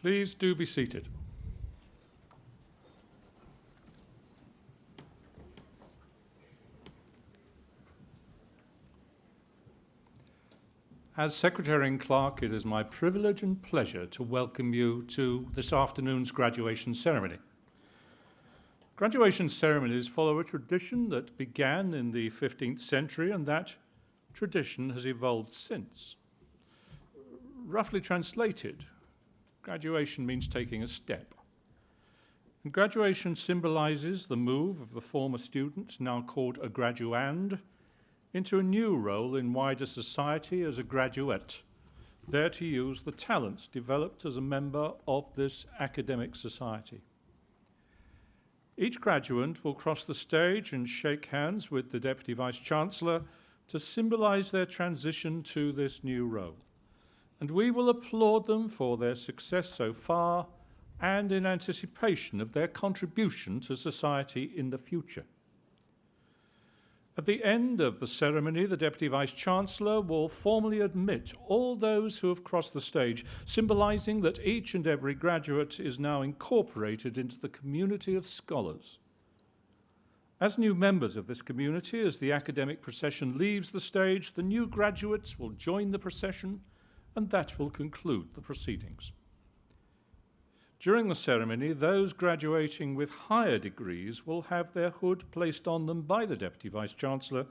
Please do be seated. As Secretary and Clerk, it is my privilege and pleasure to welcome you to this afternoon's graduation ceremony. Graduation ceremonies follow a tradition that began in the 15th century, and that tradition has evolved since. Roughly translated, graduation means taking a step. And graduation symbolizes the move of the former student, now called a graduand, into a new role in wider society as a graduate, there to use the talents developed as a member of this academic society. Each graduand will cross the stage and shake hands with the Deputy Vice-Chancellor to symbolize their transition to this new role. And we will applaud them for their success so far and in anticipation of their contribution to society in the future. At the end of the ceremony, the Deputy Vice-Chancellor will formally admit all those who have crossed the stage, symbolizing that each and every graduate is now incorporated into the community of scholars. As new members of this community, as the academic procession leaves the stage, the new graduates will join the procession, and that will conclude the proceedings. During the ceremony, those graduating with higher degrees will have their hood placed on them by the Deputy Vice-Chancellor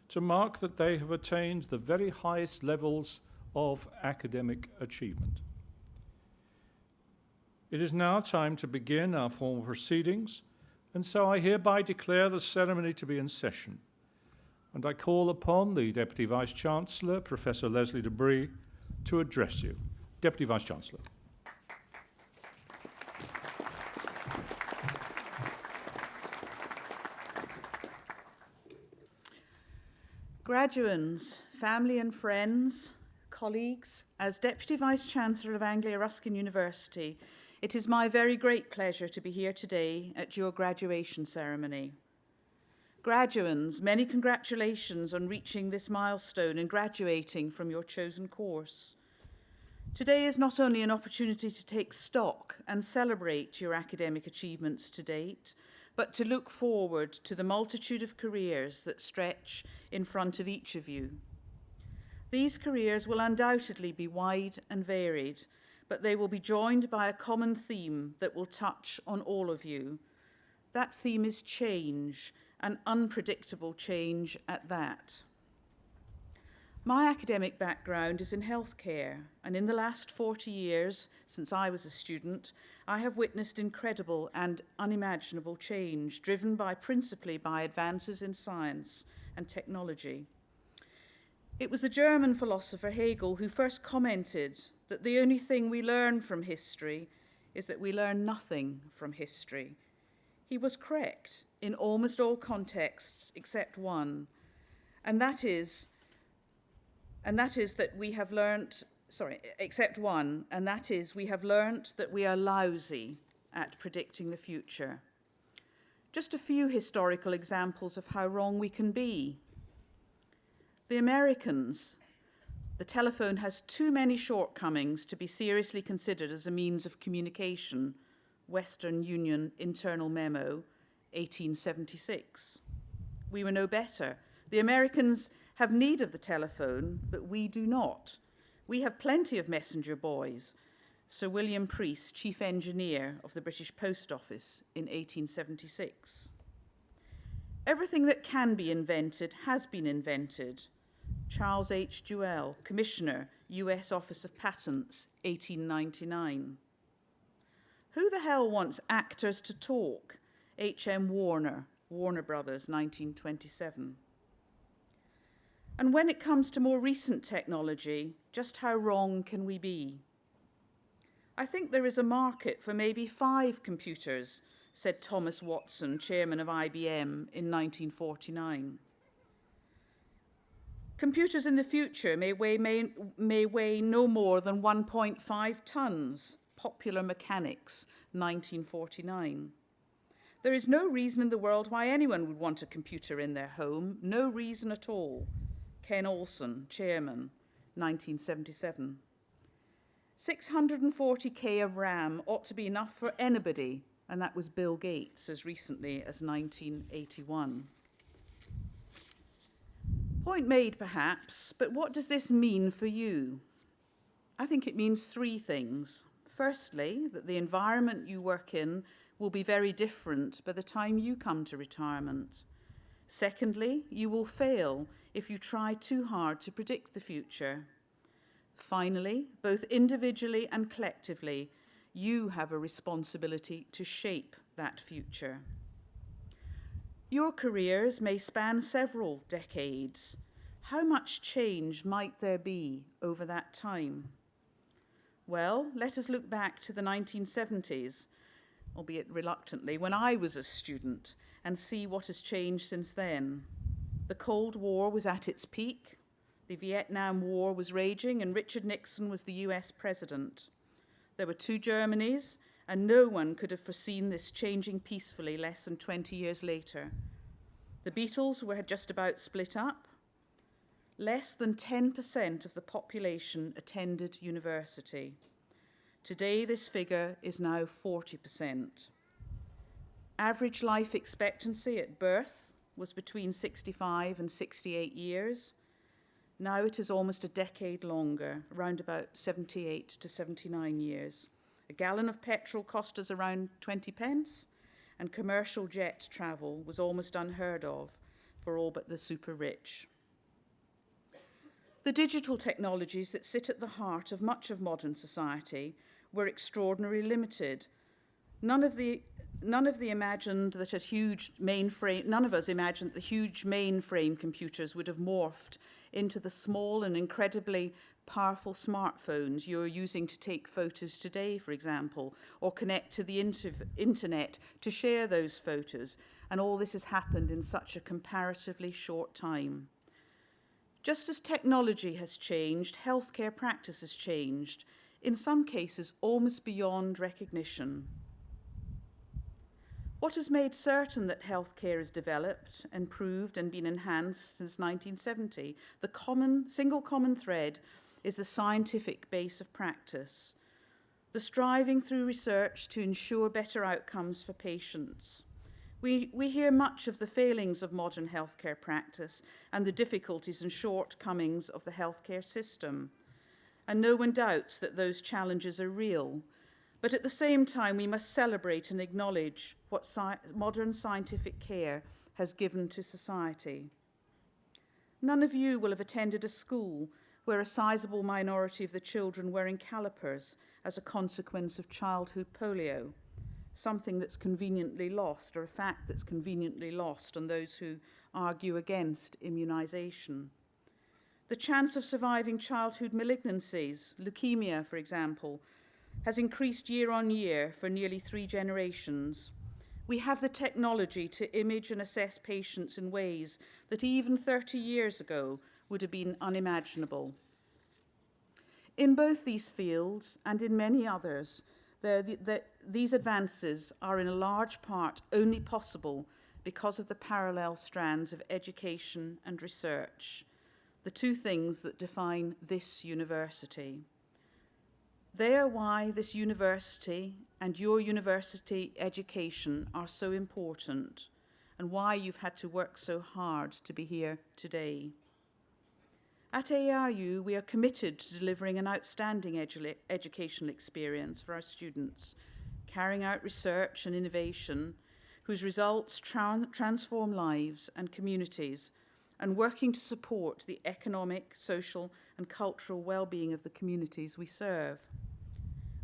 to mark that they have attained the very highest levels of academic achievement. It is now time to begin our formal proceedings, and so I hereby declare the ceremony to be in session. And I call upon the Deputy Vice-Chancellor, Professor Leslie Debris, to address you. Deputy Vice-Chancellor. Graduands, family and friends, colleagues, as Deputy Vice-Chancellor of Anglia Ruskin University, It is my very great pleasure to be here today at your graduation ceremony. Graduands, many congratulations on reaching this milestone and graduating from your chosen course. Today is not only an opportunity to take stock and celebrate your academic achievements to date, but to look forward to the multitude of careers that stretch in front of each of you. These careers will undoubtedly be wide and varied, but they will be joined by a common theme that will touch on all of you. That theme is change, and unpredictable change at that. My academic background is in healthcare, and in the last 40 years, since I was a student, I have witnessed incredible and unimaginable change, driven principally by advances in science and technology. It was the German philosopher Hegel who first commented that the only thing we learn from history is that we learn nothing from history. He was correct in almost all contexts except one, and that is that we have learnt that we are lousy at predicting the future. Just a few historical examples of how wrong we can be. The Americans. The telephone has too many shortcomings to be seriously considered as a means of communication. Western Union Internal Memo, 1876. We were no better. The Americans have need of the telephone, but we do not. We have plenty of messenger boys. Sir William Preece, Chief Engineer of the British Post Office in 1876. Everything that can be invented has been invented. Charles H. Jewell, Commissioner, US Office of Patents, 1899. Who the hell wants actors to talk? H.M. Warner, Warner Brothers, 1927. And when it comes to more recent technology, just how wrong can we be? I think there is a market for maybe 5 computers, said Thomas Watson, chairman of IBM, in 1949. Computers in the future may weigh no more than 1.5 tons. Popular Mechanics, 1949. There is no reason in the world why anyone would want a computer in their home, no reason at all. Ken Olsen, chairman, 1977. 640K of RAM ought to be enough for anybody, and that was Bill Gates as recently as 1981. Point made, perhaps, but what does this mean for you? I think it means 3 things. Firstly, that the environment you work in will be very different by the time you come to retirement. Secondly, you will fail if you try too hard to predict the future. Finally, both individually and collectively, you have a responsibility to shape that future. Your careers may span several decades. How much change might there be over that time? Well, let us look back to the 1970s, albeit reluctantly, when I was a student, and see what has changed since then. The Cold War was at its peak, the Vietnam War was raging, and Richard Nixon was the US president. There were 2 Germanys, and no one could have foreseen this changing peacefully less than 20 years later. The Beatles had just about split up. Less than 10% of the population attended university. Today, this figure is now 40%. Average life expectancy at birth was between 65 and 68 years. Now it is almost a decade longer, around about 78 to 79 years. A gallon of petrol cost us around 20 pence, and commercial jet travel was almost unheard of for all but the super rich. The digital technologies that sit at the heart of much of modern society were extraordinarily limited. None of us imagined that the huge mainframe computers would have morphed into the small and incredibly powerful smartphones you're using to take photos today, for example, or connect to the internet to share those photos. And all this has happened in such a comparatively short time. Just as technology has changed, healthcare practice has changed. in some cases almost beyond recognition. What has made certain that healthcare is developed, improved and been enhanced since 1970? The single common thread is the scientific base of practice, the striving through research to ensure better outcomes for patients. We hear much of the failings of modern healthcare practice and the difficulties and shortcomings of the healthcare system. And no one doubts that those challenges are real. But at the same time, we must celebrate and acknowledge what modern scientific care has given to society. None of you will have attended a school where a sizable minority of the children were in calipers as a consequence of childhood polio, something that's conveniently lost, or a fact that's conveniently lost on those who argue against immunisation. The chance of surviving childhood malignancies, leukemia, for example, has increased year on year for nearly 3 generations. We have the technology to image and assess patients in ways that even 30 years ago would have been unimaginable. In both these fields and in many others, these advances are in a large part only possible because of the parallel strands of education and research, the two things that define this university. They are why this university and your university education are so important, and why you've had to work so hard to be here today. At ARU, we are committed to delivering an outstanding educational experience for our students, carrying out research and innovation whose results transform lives and communities, and working to support the economic, social, and cultural well-being of the communities we serve.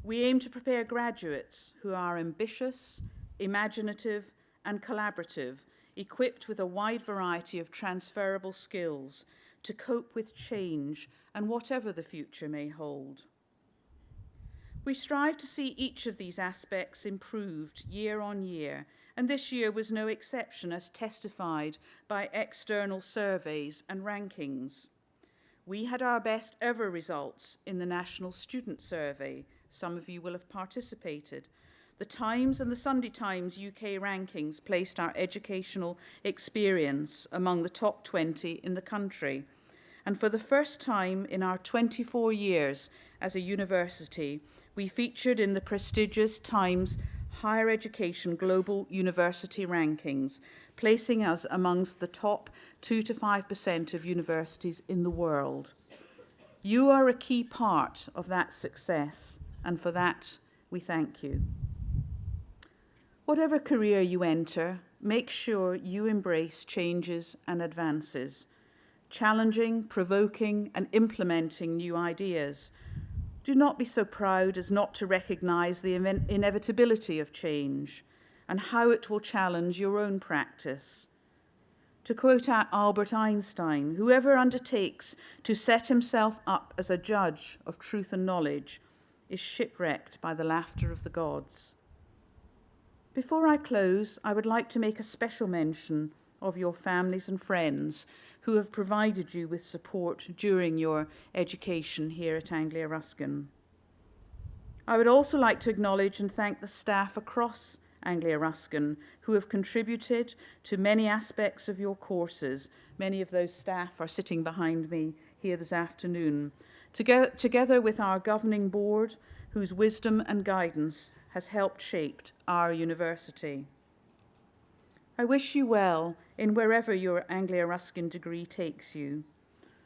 We aim to prepare graduates who are ambitious, imaginative, and collaborative, equipped with a wide variety of transferable skills to cope with change and whatever the future may hold. We strive to see each of these aspects improved year on year, and this year was no exception, as testified by external surveys and rankings. We had our best ever results in the National Student Survey. Some of you will have participated. The Times and the Sunday Times UK rankings placed our educational experience among the top 20 in the country. And for the first time in our 24 years as a university, we featured in the prestigious Times Higher Education Global University Rankings, placing us amongst the top 2 to 5% of universities in the world. You are a key part of that success, and for that, we thank you. Whatever career you enter, make sure you embrace changes and advances, challenging, provoking, and implementing new ideas. Do not be so proud as not to recognize the inevitability of change and how it will challenge your own practice. To quote Albert Einstein, whoever undertakes to set himself up as a judge of truth and knowledge is shipwrecked by the laughter of the gods. Before I close, I would like to make a special mention of your families and friends who have provided you with support during your education here at Anglia Ruskin. I would also like to acknowledge and thank the staff across Anglia Ruskin who have contributed to many aspects of your courses. Many of those staff are sitting behind me here this afternoon, together with our governing board, whose wisdom and guidance has helped shape our university. I wish you well in wherever your Anglia Ruskin degree takes you.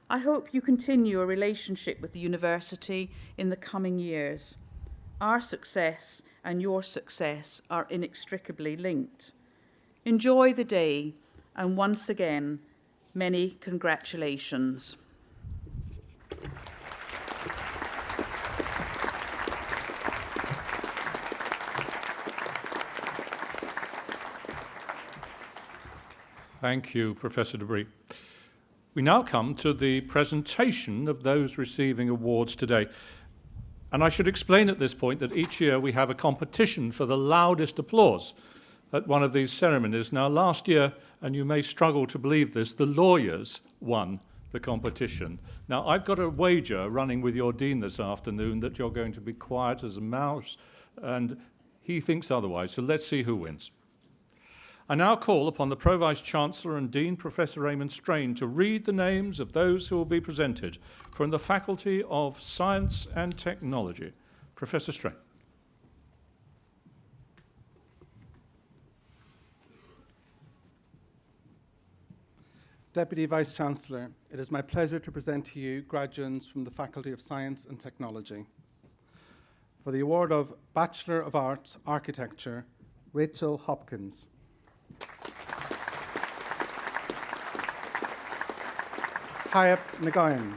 I hope you continue a relationship with the university in the coming years. Our success and your success are inextricably linked. Enjoy the day, and once again, many congratulations. Thank you, Professor Debris. We now come to the presentation of those receiving awards today. And I should explain at this point that each year we have a competition for the loudest applause at one of these ceremonies. Now, last year, and you may struggle to believe this, the lawyers won the competition. Now, I've got a wager running with your dean this afternoon that you're going to be quiet as a mouse, and he thinks otherwise, so let's see who wins. I now call upon the Pro-Vice-Chancellor and Dean, Professor Raymond Strain, to read the names of those who will be presented from the Faculty of Science and Technology. Professor Strain. Deputy Vice-Chancellor, it is my pleasure to present to you graduates from the Faculty of Science and Technology. For the award of Bachelor of Arts, Architecture, Rachel Hopkins. Hayat Nagoyan.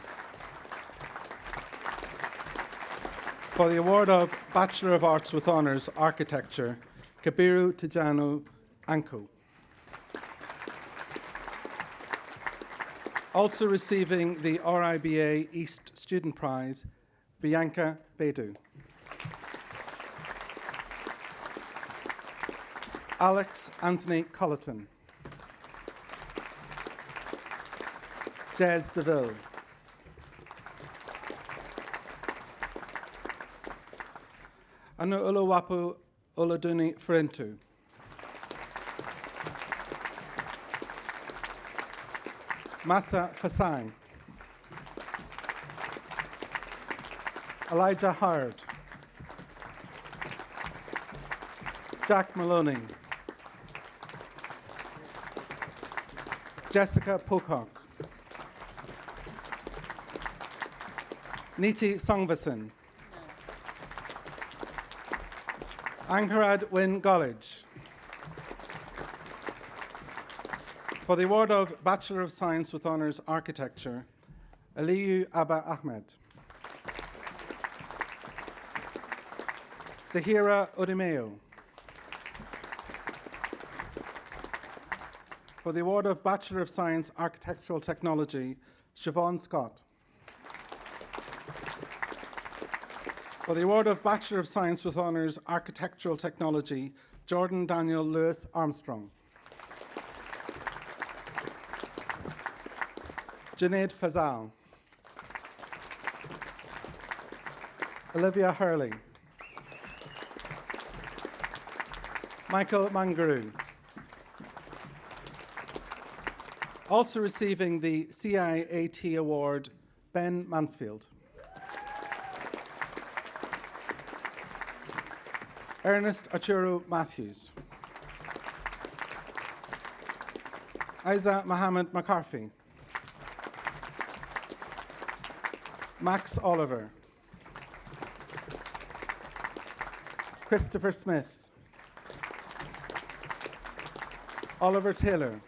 For the award of Bachelor of Arts with Honours, Architecture, Kabiru Tijanu Anko. Also receiving the RIBA East Student Prize, Bianca Bedu. Alex Anthony Colleton. Jez DeVille. Anu Uluwapu Oluduni Frentu. Massa Fasai. Elijah Howard. Jack Maloney. Jessica Pocock. Niti Songvasan. Ankarad Win College. For the award of Bachelor of Science with Honours Architecture, Aliyu Abba Ahmed. Sahira Odimeo. For the award of Bachelor of Science Architectural Technology, Siobhan Scott. For the award of Bachelor of Science with Honours Architectural Technology, Jordan Daniel Lewis Armstrong. Junaid Fazal. Olivia Hurley. Michael Mangaroo. Also receiving the CIAT Award, Ben Mansfield. Ernest Achuru Matthews. Isa Mohammed McCarthy. Max Oliver. Christopher Smith. Oliver Taylor.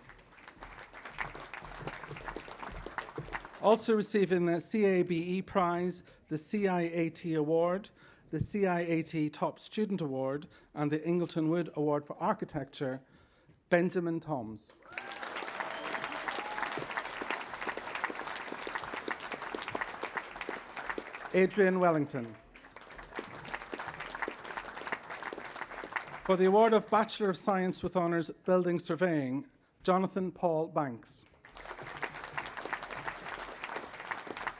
Also receiving the CABE Prize, the CIAT Award, the CIAT Top Student Award, and the Ingleton Wood Award for Architecture, Benjamin Toms. Adrian Wellington. For the award of Bachelor of Science with Honours Building Surveying, Jonathan Paul Banks.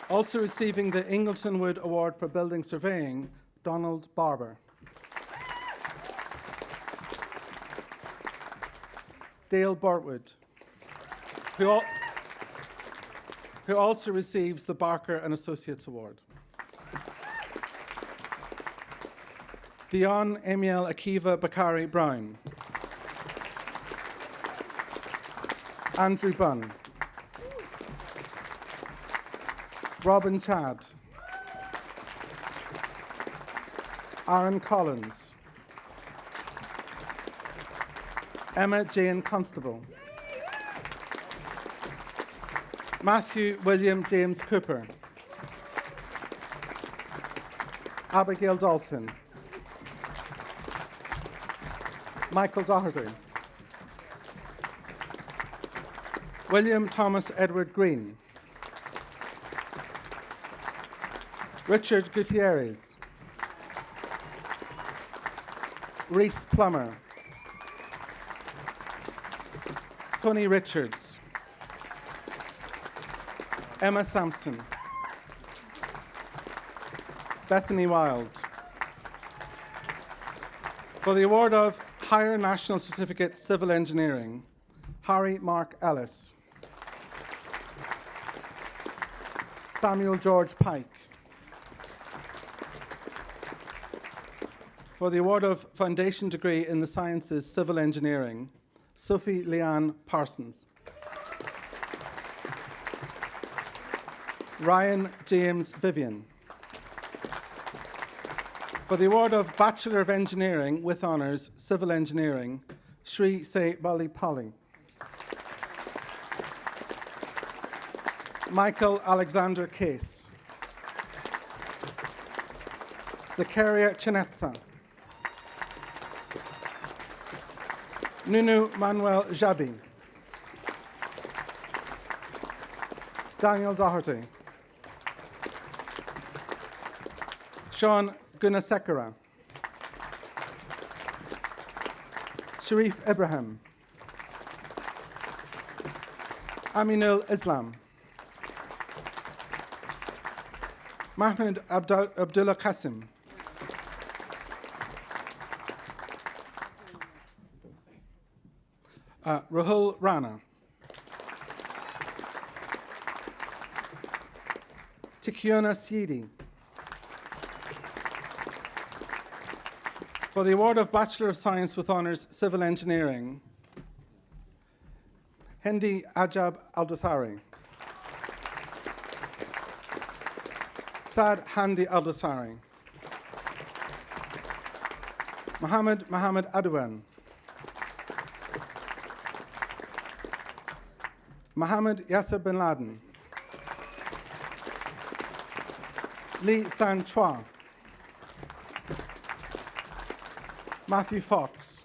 Also receiving the Ingleton Wood Award for Building Surveying, Donald Barber. Dale Bortwood, who also receives the Barker and Associates Award. Dion Emiel Akiva Bakari Brown. Andrew Bunn. Robin Chad. Aaron Collins. Emma Jane Constable. Matthew William James Cooper. Abigail Dalton. Michael Doherty. William Thomas Edward Green. Richard Gutierrez. Reese Plummer. Tony Richards. Emma Sampson. Bethany Wild. For the award of Higher National Certificate Civil Engineering, Harry Mark Ellis. Samuel George Pike. For the award of Foundation Degree in the Sciences Civil Engineering, Sophie Leanne Parsons. Ryan James Vivian. For the award of Bachelor of Engineering with Honours Civil Engineering, Sri Se Bali Pali. Michael Alexander Case. Zakaria Chinetza. Nunu Manuel Jabi. Daniel Doherty. Sean Gunasekara. Sharif Ibrahim. Aminul Islam. Mahmoud Abdullah Qasim. Rahul Rana. Tikiona Siedi. For the award of Bachelor of Science with Honours Civil Engineering, Hindi Ajab Aldasari. Saad Handi Aldasari. Mohammed Adwan. Mohammed Yasser bin Laden. Lee San Chua. Matthew Fox.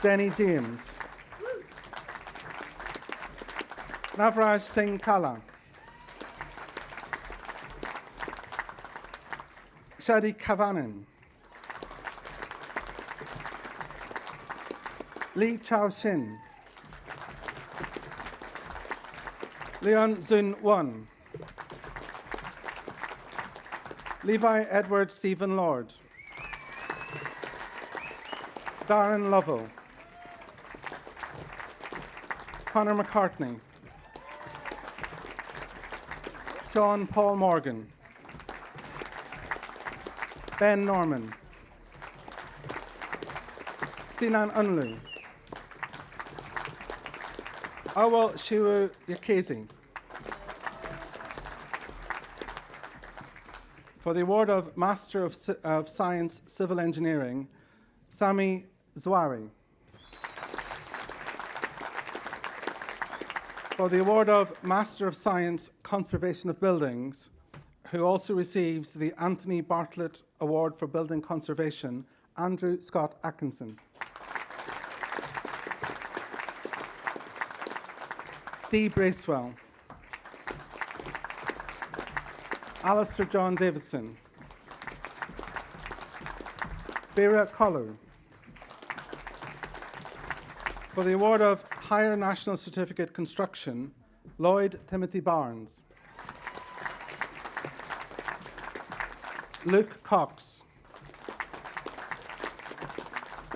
Jenny James. Navraj Singh Kala. Shadi Kavanin. Lee Chao Shin. Leon Zun Wan. Levi Edward Stephen Lord. Darren Lovell. Connor McCartney. Sean Paul Morgan. Ben Norman. Sinan Unlu. Awal Shiwu Yakezi. For the award of Master of Science Civil Engineering, Sami Zwari. For the award of Master of Science Conservation of Buildings, who also receives the Anthony Bartlett Award for Building Conservation, Andrew Scott Atkinson. Dee Bracewell. Alistair John Davidson. Beira Collu. For the award of Higher National Certificate Construction, Lloyd Timothy Barnes. Luke Cox.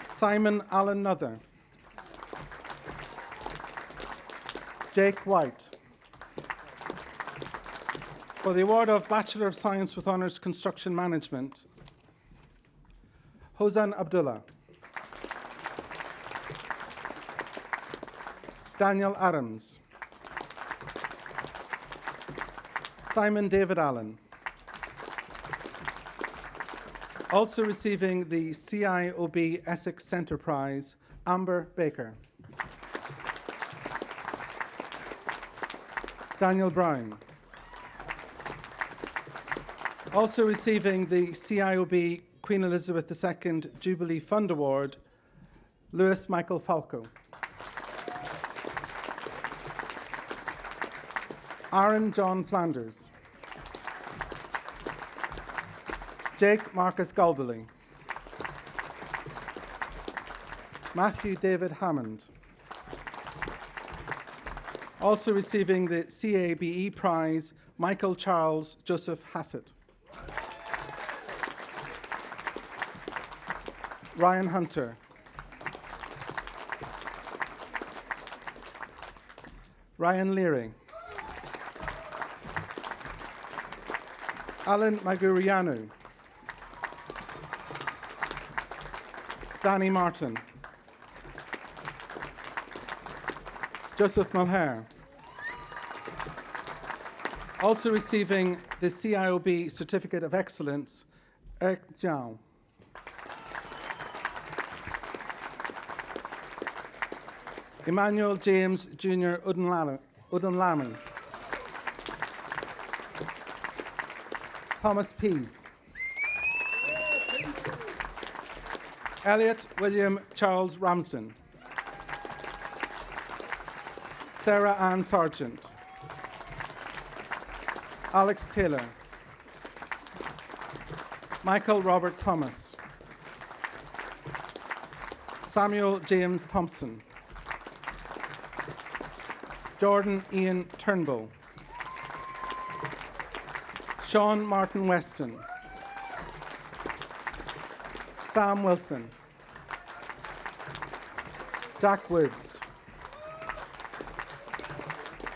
Simon Allen Nuther. Jake White. For the award of Bachelor of Science with Honours Construction Management, Hozan Abdullah. Daniel Adams. Simon David Allen. Also receiving the CIOB Essex Centre Prize, Amber Baker. Daniel Brown. Also receiving the CIOB Queen Elizabeth II Jubilee Fund Award, Lewis Michael Falco. Aaron John Flanders. Jake Marcus Galbally. Matthew David Hammond. Also receiving the CABE Prize, Michael Charles Joseph Hassett. Ryan Hunter. Ryan Leary. Alan Magurianu. Danny Martin. Joseph Mulher. Also receiving the CIOB Certificate of Excellence, Eric Zhao. Emmanuel James Jr. Udunlami. Thomas Pease. Elliot William Charles Ramsden. Sarah Ann Sargent. Alex Taylor. Michael Robert Thomas. Samuel James Thompson. Jordan Ian Turnbull. Sean Martin Weston. Sam Wilson. Jack Woods.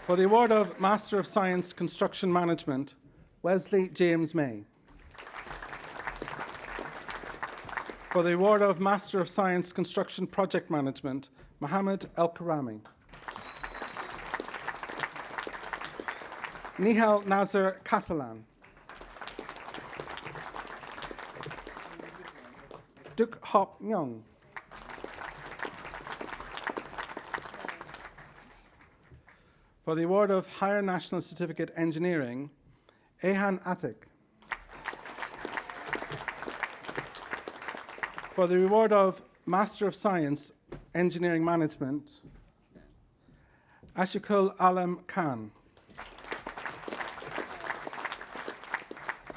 For the award of Master of Science Construction Management, Wesley James May. For the award of Master of Science Construction Project Management, Mohammed El Karami. Nihal Nazar Catalan. Duk Hop Nyong. For the award of Higher National Certificate Engineering, Ehan Atik. For the award of Master of Science Engineering Management, Ashikul Alam Khan.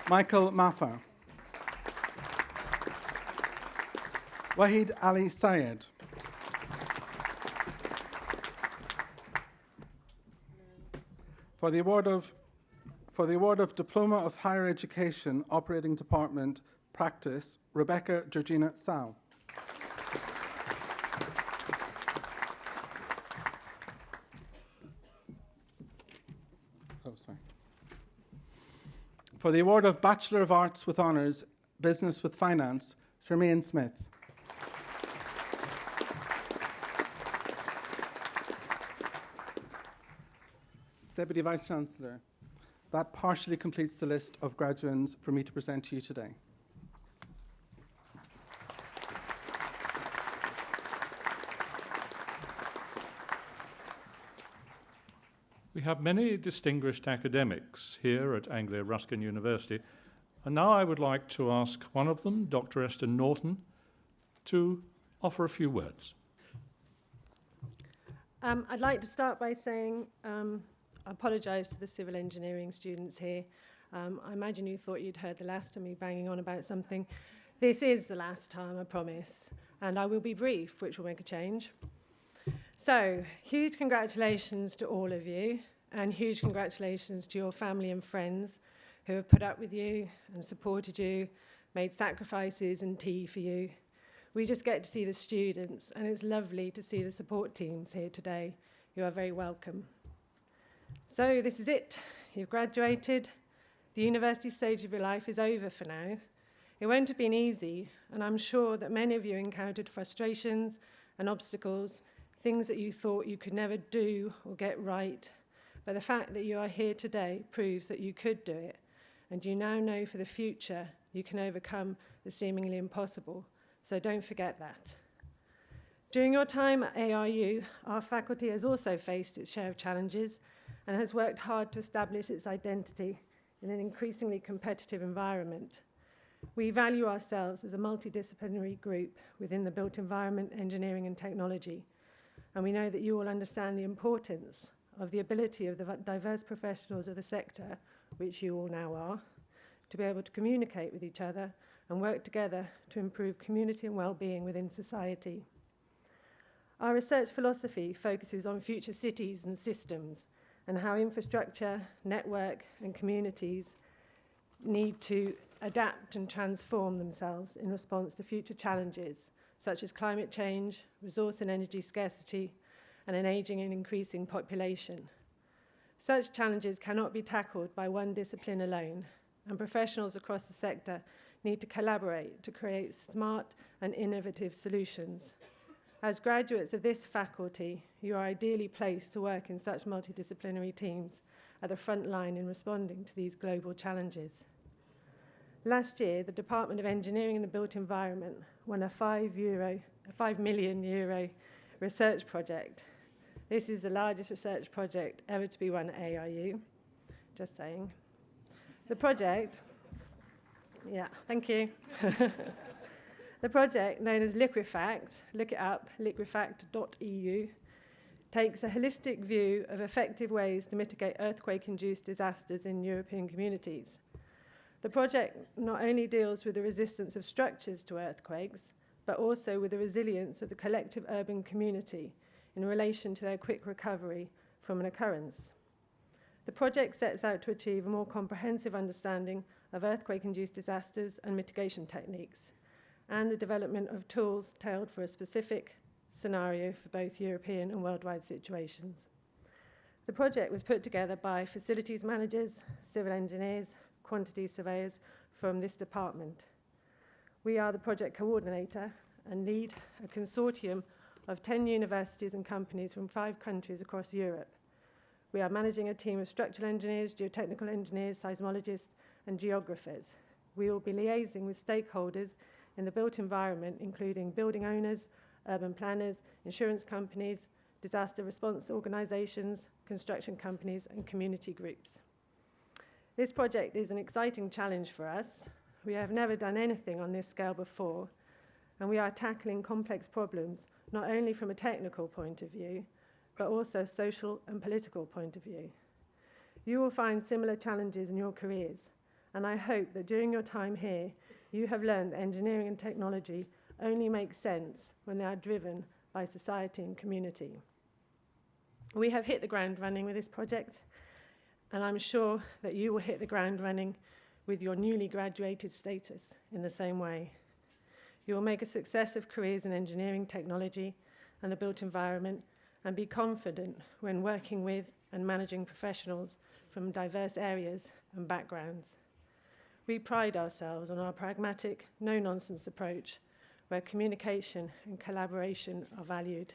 Michael Mafa. Wahid Ali Syed. For the award of Diploma of Higher Education Operating Department Practice, Rebecca Georgina Sau. For the award of Bachelor of Arts with Honours, Business with Finance, Shermaine Smith. Deputy Vice-Chancellor, that partially completes the list of graduands for me to present to you today. We have many distinguished academics here at Anglia Ruskin University, and now I would like to ask one of them, Dr. Esther Norton, to offer a few words. I'd like to start by saying I apologise to the civil engineering students here. I imagine you thought you'd heard the last of me banging on about something. This is the last time, I promise, and I will be brief, which will make a change. So, huge congratulations to all of you, and huge congratulations to your family and friends who have put up with you and supported you, made sacrifices and tea for you. We just get to see the students, and it's lovely to see the support teams here today. You are very welcome. So this is it. You've graduated. The university stage of your life is over for now. It won't have been easy, and I'm sure that many of you encountered frustrations and obstacles, things that you thought you could never do or get right. But the fact that you are here today proves that you could do it, and you now know for the future you can overcome the seemingly impossible. So don't forget that. During your time at ARU, our faculty has also faced its share of challenges and has worked hard to establish its identity in an increasingly competitive environment. We value ourselves as a multidisciplinary group within the built environment, engineering and technology, and we know that you all understand the importance of the ability of the diverse professionals of the sector, which you all now are, to be able to communicate with each other and work together to improve community and well-being within society. Our research philosophy focuses on future cities and systems and how infrastructure, network, and communities need to adapt and transform themselves in response to future challenges such as climate change, resource and energy scarcity, and an aging and increasing population. Such challenges cannot be tackled by one discipline alone, and professionals across the sector need to collaborate to create smart and innovative solutions. As graduates of this faculty, you are ideally placed to work in such multidisciplinary teams at the front line in responding to these global challenges. Last year, the Department of Engineering and the Built Environment won a €5 million research project. This is the largest research project ever to be won at ARU. Just saying. The project, thank you. The project, known as Liquefact, look it up, liquefact.eu, takes a holistic view of effective ways to mitigate earthquake-induced disasters in European communities. The project not only deals with the resistance of structures to earthquakes, but also with the resilience of the collective urban community in relation to their quick recovery from an occurrence. The project sets out to achieve a more comprehensive understanding of earthquake-induced disasters and mitigation techniques, and the development of tools tailored for a specific scenario for both European and worldwide situations. The project was put together by facilities managers, civil engineers, quantity surveyors from this department. We are the project coordinator and lead a consortium of 10 universities and companies from 5 countries across Europe. We are managing a team of structural engineers, geotechnical engineers, seismologists, and geographers. We will be liaising with stakeholders in the built environment, including building owners, urban planners, insurance companies, disaster response organisations, construction companies, and community groups. This project is an exciting challenge for us. We have never done anything on this scale before, and we are tackling complex problems not only from a technical point of view, but also social and political point of view. You will find similar challenges in your careers, and I hope that during your time here, you have learned that engineering and technology only make sense when they are driven by society and community. We have hit the ground running with this project, and I'm sure that you will hit the ground running with your newly graduated status in the same way. You will make a success of careers in engineering, technology, and the built environment, and be confident when working with and managing professionals from diverse areas and backgrounds. We pride ourselves on our pragmatic, no-nonsense approach, where communication and collaboration are valued.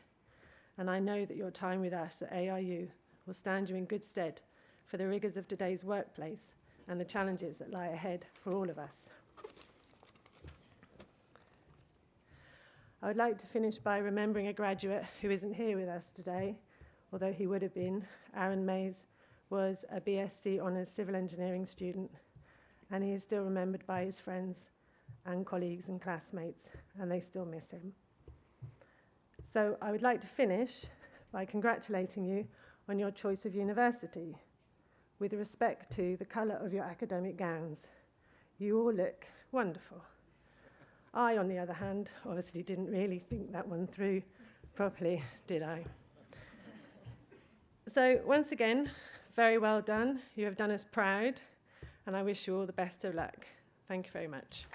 And I know that your time with us at ARU will stand you in good stead for the rigours of today's workplace and the challenges that lie ahead for all of us. I would like to finish by remembering a graduate who isn't here with us today, although he would have been. Aaron Mays was a BSc Honours Civil Engineering student, and he is still remembered by his friends and colleagues and classmates, and they still miss him. So I would like to finish by congratulating you on your choice of university, with respect to the colour of your academic gowns. You all look wonderful. I, on the other hand, obviously didn't really think that one through properly, did I? So once again, very well done. You have done us proud, and I wish you all the best of luck. Thank you very much.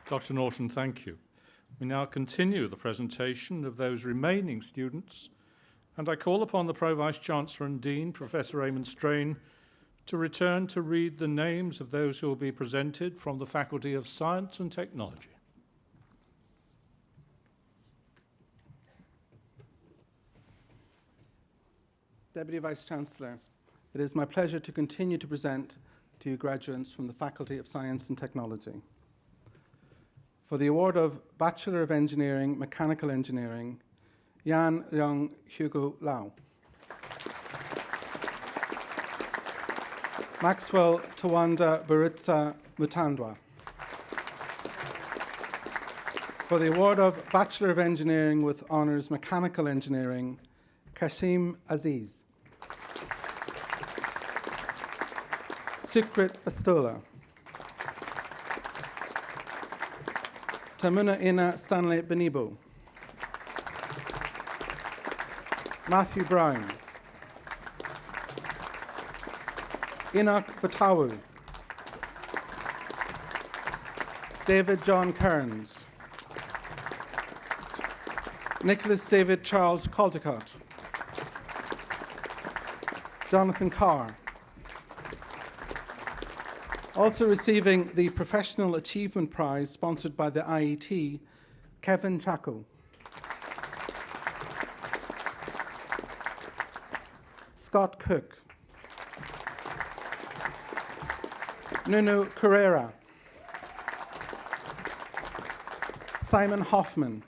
Dr. Norton, thank you. We now continue the presentation of those remaining students, and I call upon the Pro-Vice-Chancellor and Dean, Professor Eamon Strain, to return to read the names of those who will be presented from the Faculty of Science and Technology. Deputy Vice-Chancellor, it is my pleasure to continue to present to you graduates from the Faculty of Science and Technology. For the award of Bachelor of Engineering, Mechanical Engineering, Yan Leong Hugo Lau. Maxwell Tawanda Baritza Mutandwa. For the award of Bachelor of Engineering with Honours Mechanical Engineering, Kashim Aziz. Sukrit Astola. Tamuna Ina Stanley Benibo. Matthew Brown. Enoch Batawu. David John Kearns. Nicholas David Charles Caldecott. Jonathan Carr. Also receiving the Professional Achievement Prize sponsored by the IET, Kevin Chaco. Scott Cook. Nuno Carrera. Simon Hoffman.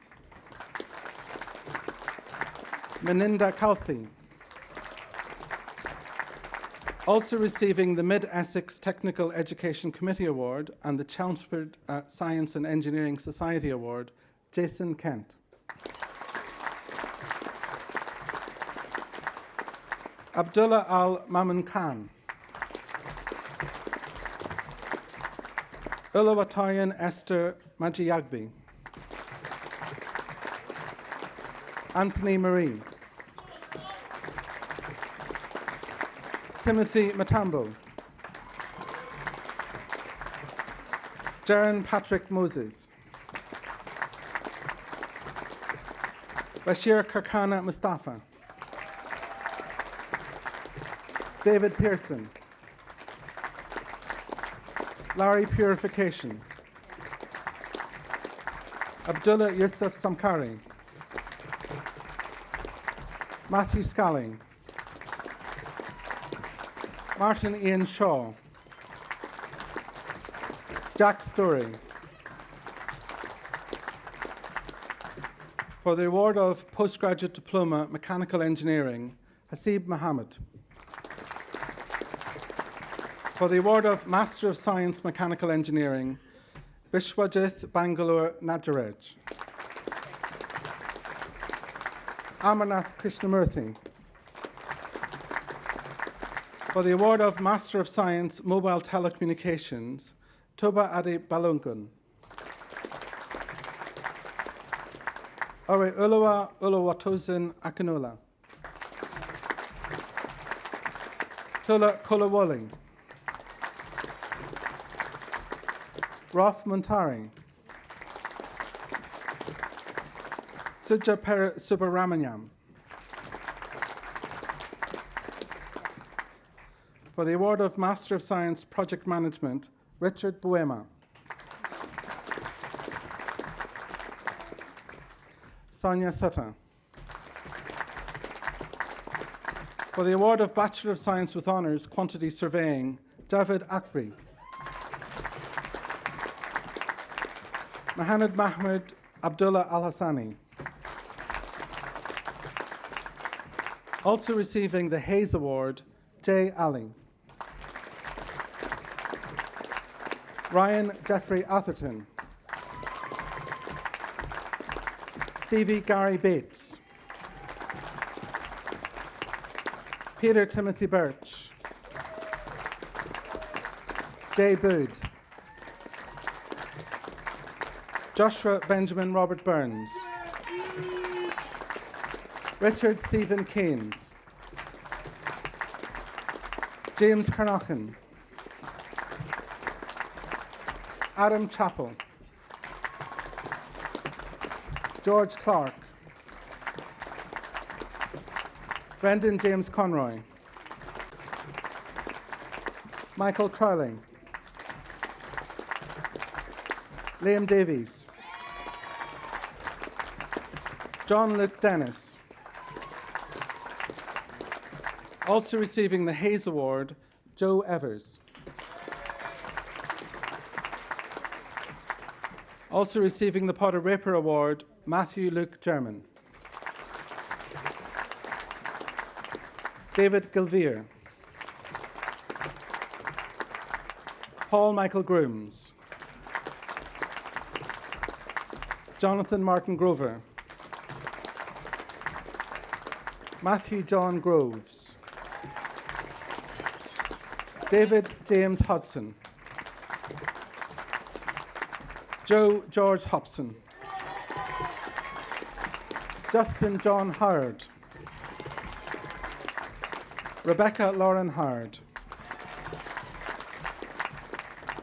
Meninda Kelsey. Also receiving the Mid-Essex Technical Education Committee Award and the Chelmsford Science and Engineering Society Award, Jason Kent. Abdullah Al Mamun Khan. Uluwatoyin Esther Majiyagbi. Anthony Marie. Timothy Matambo. Jaron Patrick Moses. Bashir Karkana Mustafa. David Pearson. Larry Purification. Abdullah Yusuf Samkari. Matthew Scully. Martin Ian Shaw. Jack Story. For the award of Postgraduate Diploma Mechanical Engineering, Hasib Mohammed. For the award of Master of Science Mechanical Engineering, Bishwajit Bangalore Najarej. Amarnath Krishnamurthy. For the award of Master of Science Mobile Telecommunications, Toba Ade Balungun. Ore Uluwa Uluwatosin Akinola. Tola Kolawoli. Raf Muntari. Suja Per Subramanyam. For the award of Master of Science Project Management, Richard Buema. Sonia Sutta. For the award of Bachelor of Science with Honours Quantity Surveying, Javed Akri. Mohamed Mahmoud Abdullah Al-Hassani. Also receiving the Hayes Award, Jay Ali. Ryan Jeffrey Atherton. Stevie Gary Bates. Peter Timothy Birch. Jay Bood. Joshua Benjamin Robert Burns. Richard Stephen Keynes. James Carnochan. Adam Chappell. George Clark. Brendan James Conroy. Michael Crowley. Liam Davies. John Luke Dennis. Also receiving the Hayes Award, Joe Evers. Also receiving the Potter Raper Award, Matthew Luke German. David Gilveer. Paul Michael Grooms. Jonathan Martin Grover. Matthew John Groves. David James Hudson. Joe George Hobson. Justin John Howard. Rebecca Lauren Howard.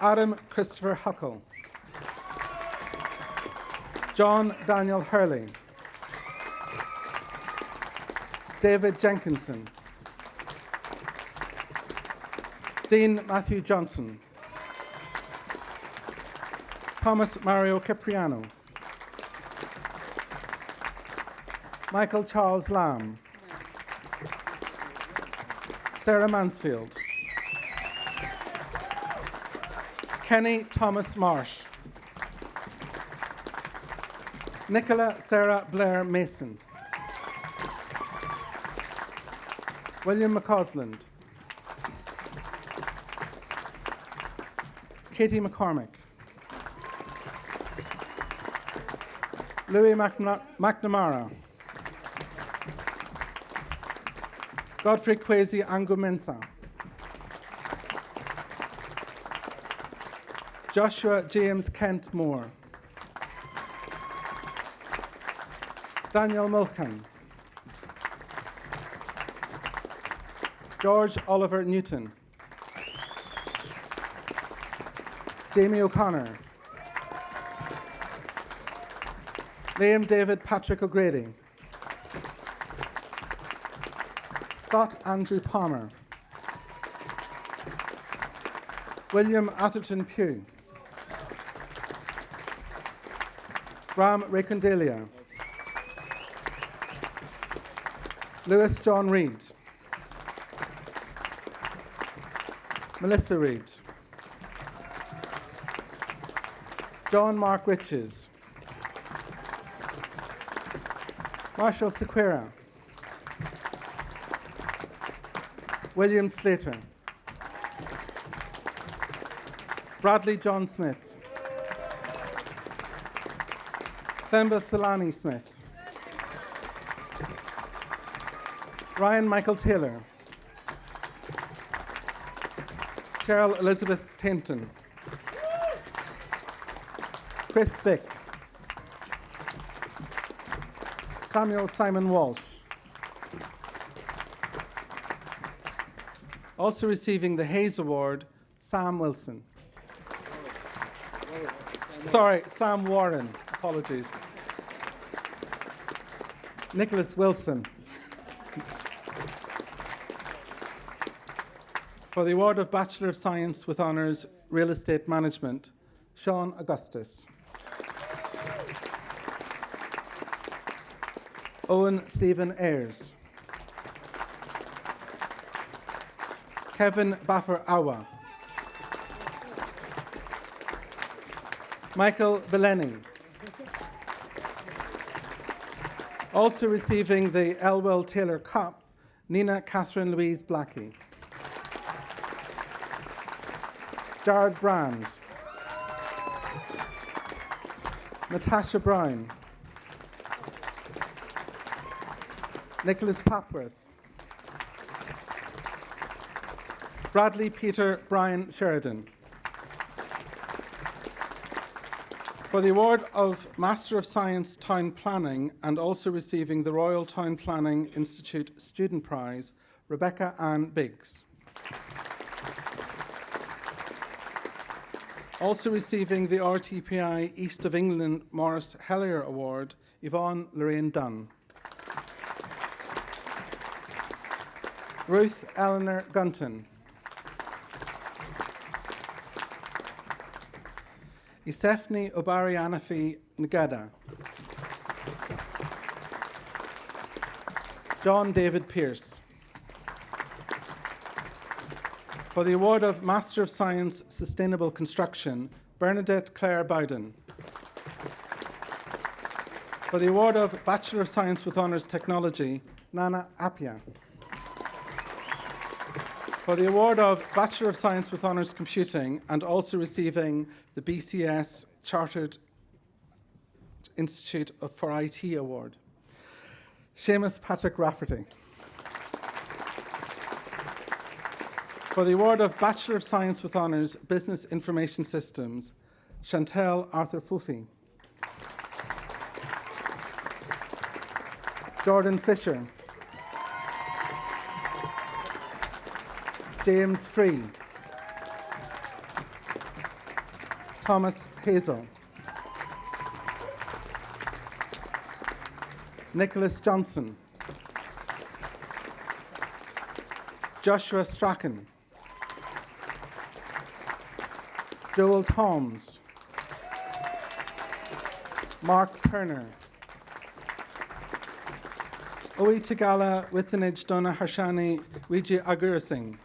Adam Christopher Huckle. John Daniel Hurley. David Jenkinson. Dean Matthew Johnson. Thomas Mario Cipriano. Michael Charles Lamb. Sarah Mansfield. Kenny Thomas Marsh. Nicola Sarah Blair Mason. William McCausland. Katie McCormick. Louis McNamara. Godfrey Kwesi Angumensa. Joshua James Kent Moore. Daniel Mulcan. George Oliver Newton. Jamie O'Connor. Liam David Patrick O'Grady. Scott Andrew Palmer. William Atherton Pugh. Ram Recondelia. Lewis John Reed. Melissa Reed. John Mark Riches. Marshall Sequeira. William Slater. Bradley John Smith. Themba Thulani Smith. Ryan Michael Taylor. Cheryl Elizabeth Tainton. Chris Vick. Samuel Simon Walsh. Also receiving the Hayes Award, Sam Wilson. Sorry, Sam Warren. Apologies. Nicholas Wilson. For the award of Bachelor of Science with Honours, Real Estate Management, Sean Augustus. Owen Stephen Ayres. Kevin Baffer Awa. Michael Belleni. Also receiving the Elwell Taylor Cup, Nina Catherine Louise Blackie. Jared Brand. Natasha Brown. Nicholas Papworth. Bradley Peter Brian Sheridan. For the award of Master of Science Town Planning and also receiving the Royal Town Planning Institute Student Prize, Rebecca Ann Biggs. Also receiving the RTPI East of England Maurice Hellier Award, Yvonne Lorraine Dunn. Ruth Eleanor Gunton. Isefni Obarianafi Ngada. John David Pierce. For the award of Master of Science Sustainable Construction, Bernadette Claire Bowden. For the award of Bachelor of Science with Honours Technology, Nana Apia. For the award of Bachelor of Science with Honours Computing and also receiving the BCS Chartered Institute for IT Award, Seamus Patrick Rafferty. For the award of Bachelor of Science with Honours, Business Information Systems, Chantel Arthur Fufi. Jordan Fisher. James Free. Thomas Hazel. Nicholas Johnson. Joshua Strachan. Joel Toms. Mark Turner. Owi Tagala Withinage Donna Harshani Wiji Agurasing.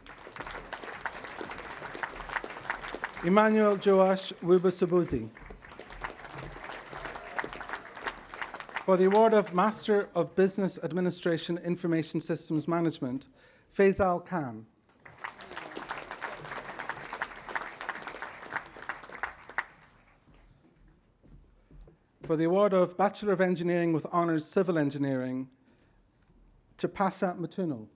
Emmanuel Joash Wubusabuzi. For the award of Master of Business Administration Information Systems Management, Faisal Khan. For the award of Bachelor of Engineering with Honours Civil Engineering, Chapasa Matuno.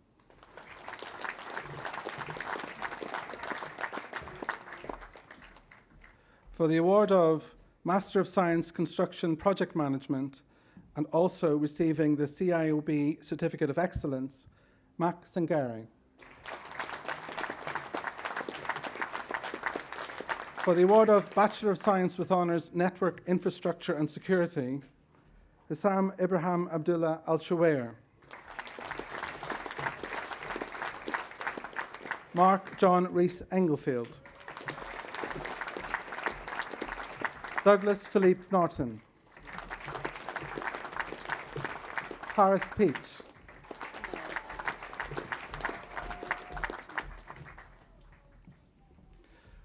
For the award of Master of Science Construction Project Management, and also receiving the CIOB Certificate of Excellence, Mac Sangari. For the award of Bachelor of Science with Honours Network Infrastructure and Security, Hussam Ibrahim Abdullah Al-Shuwair. Mark John Rees Englefield. Douglas Philippe Norton. Paris Peach.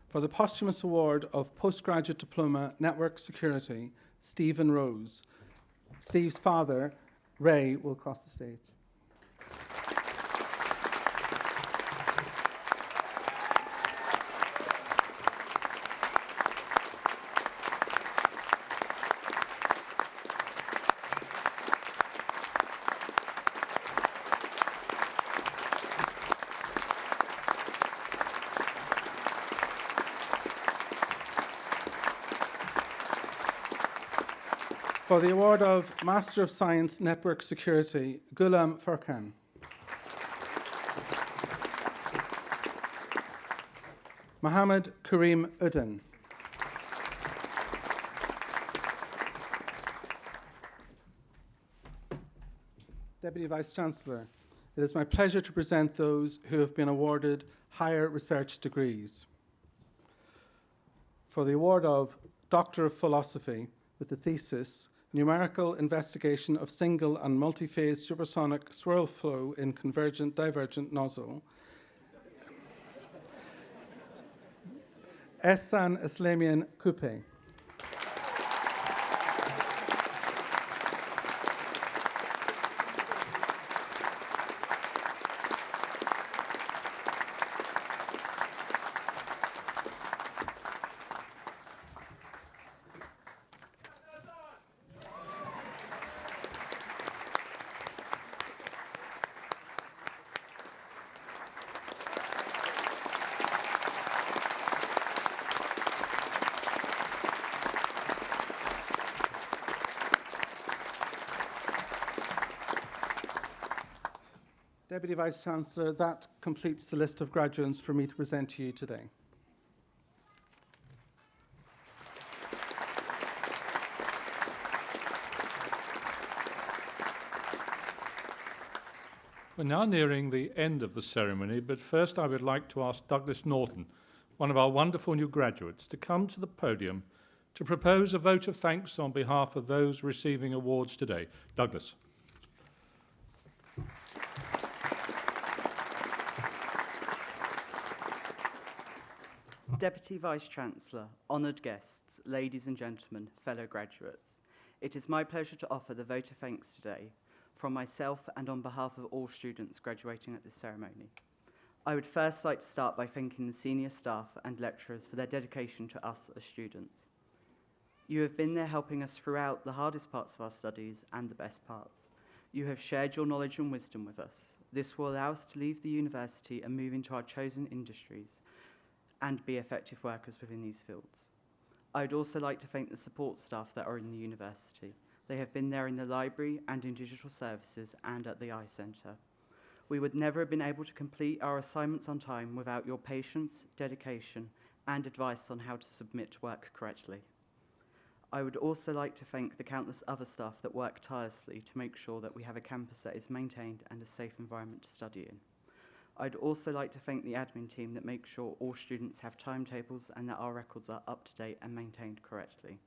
For the posthumous award of Postgraduate Diploma Network Security, Stephen Rose. Steve's father, Ray, will cross the stage. For the award of Master of Science Network Security, Ghulam Furkan. Mohammed Kareem Uddin. Deputy Vice-Chancellor, it is my pleasure to present those who have been awarded higher research degrees. For the award of Doctor of Philosophy with the thesis, Numerical Investigation of Single and Multi-Phase Supersonic Swirl Flow in Convergent Divergent Nozzle, Ehsan Islamian Coupe. Deputy Vice-Chancellor, that completes the list of graduates for me to present to you today. We're now nearing the end of the ceremony, but first I would like to ask Douglas Norton, one of our wonderful new graduates, to come to the podium to propose a vote of thanks on behalf of those receiving awards today. Douglas. Deputy Vice-Chancellor, honoured guests, ladies and gentlemen, fellow graduates, it is my pleasure to offer the vote of thanks today from myself and on behalf of all students graduating at this ceremony. I would first like to start by thanking the senior staff and lecturers for their dedication to us as students. You have been there helping us throughout the hardest parts of our studies and the best parts. You have shared your knowledge and wisdom with us, This will allow us to leave the university and move into our chosen industries and be effective workers within these fields. I would also like to thank the support staff that are in the university. They have been there in the library and in digital services and at the iCentre. We would never have been able to complete our assignments on time without your patience, dedication, and advice on how to submit work correctly. I would also like to thank the countless other staff that work tirelessly to make sure that we have a campus that is maintained and a safe environment to study in. I'd also like to thank the admin team that makes sure all students have timetables and that our records are up to date and maintained correctly.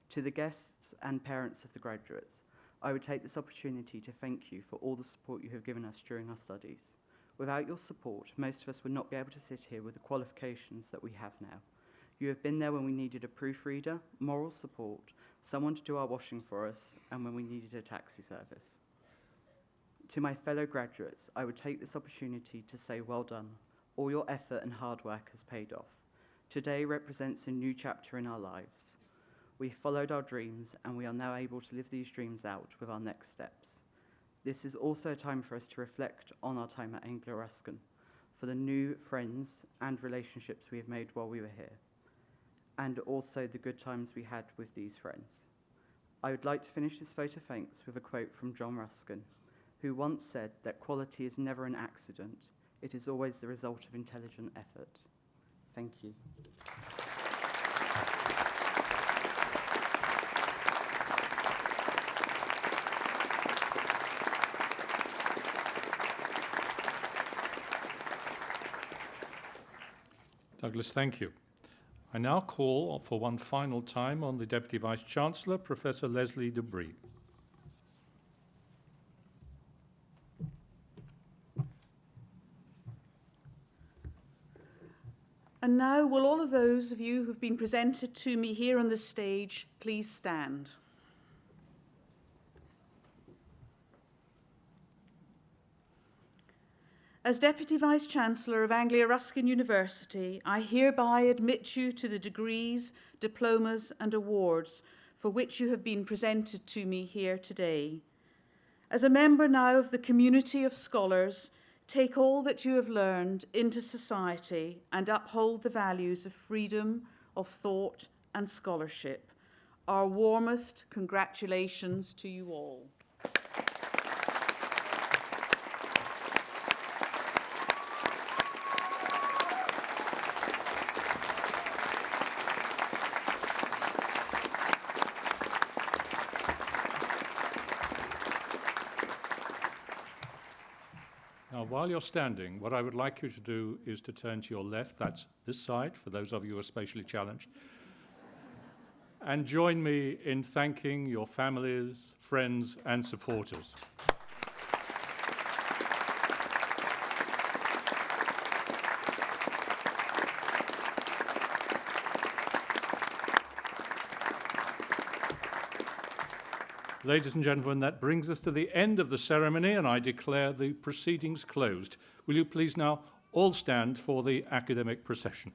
To the guests and parents of the graduates, I would take this opportunity to thank you for all the support you have given us during our studies. Without your support, most of us would not be able to sit here with the qualifications that we have now. You have been there when we needed a proofreader, moral support, someone to do our washing for us, and when we needed a taxi service. To my fellow graduates, I would take this opportunity to say well done. All your effort and hard work has paid off. Today represents a new chapter in our lives. We followed our dreams, and we are now able to live these dreams out with our next steps. This is also a time for us to reflect on our time at Anglia-Ruskin, for the new friends and relationships we have made while we were here, and also the good times we had with these friends. I would like to finish this vote of thanks with a quote from John Ruskin, who once said that quality is never an accident, it is always the result of intelligent effort. Thank you. Douglas, thank you. I now call for one final time on the Deputy Vice-Chancellor, Professor Leslie Debris. And now, will all of those of you who've been presented to me here on the stage please stand? As Deputy Vice-Chancellor of Anglia-Ruskin University, I hereby admit you to the degrees, diplomas and awards for which you have been presented to me here today. As a member now of the community of scholars, take all that you have learned into society and uphold the values of freedom of thought and scholarship. Our warmest congratulations to you all. Now, while you're standing, what I would like you to do is to turn to your left, that's this side, for those of you who are spatially challenged, and join me in thanking your families, friends, and supporters. Ladies and gentlemen, that brings us to the end of the ceremony, and I declare the proceedings closed. Will you please now all stand for the academic procession?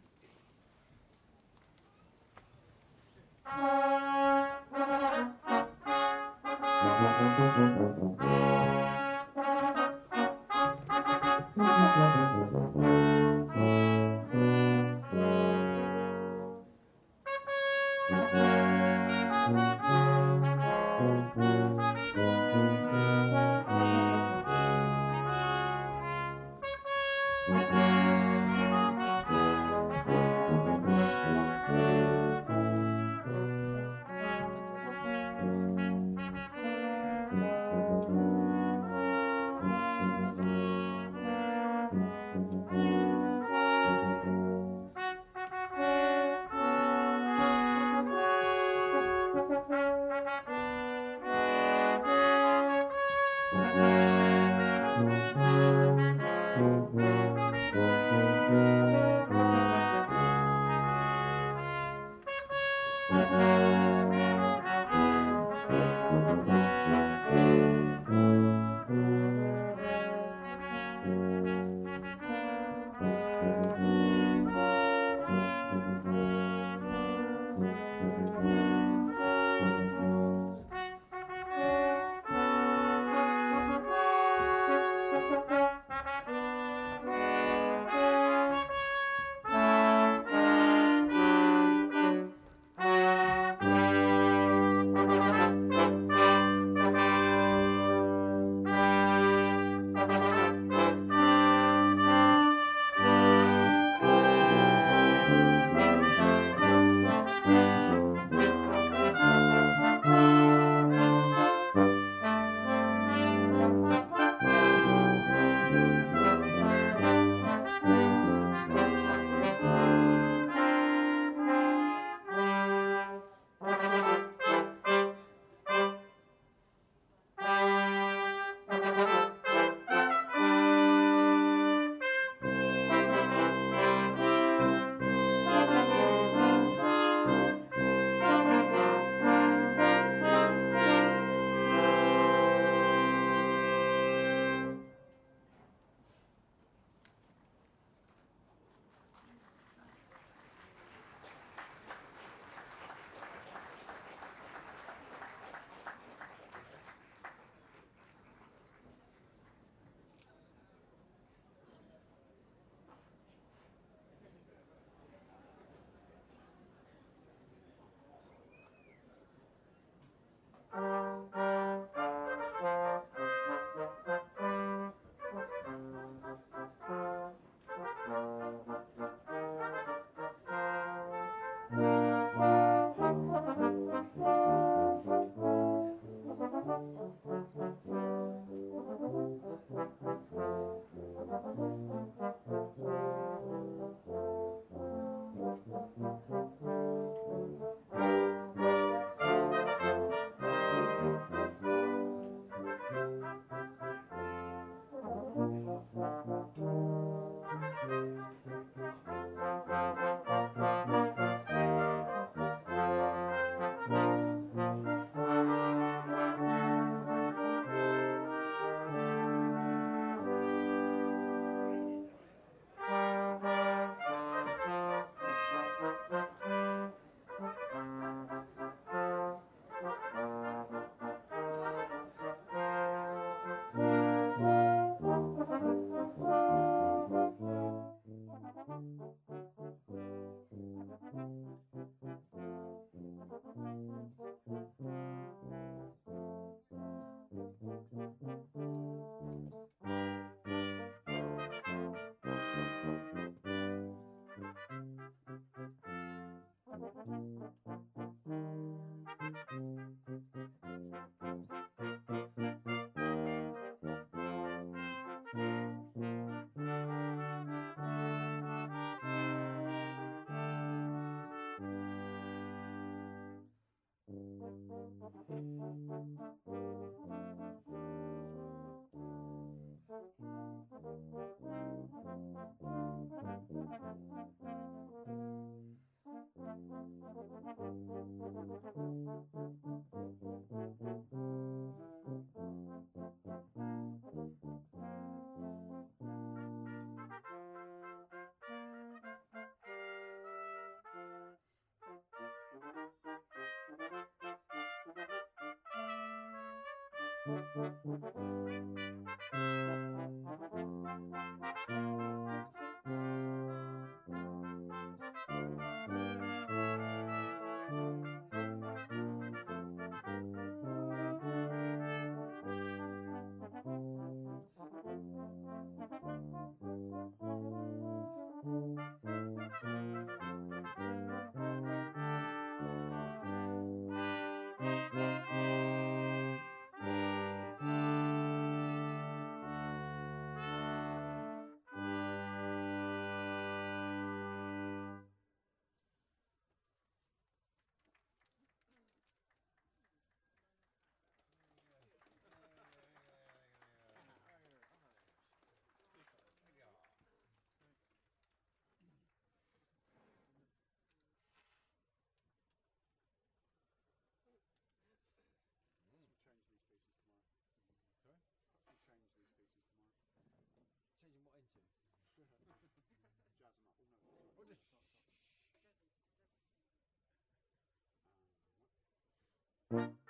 Jazz them up. Oh, no, sorry.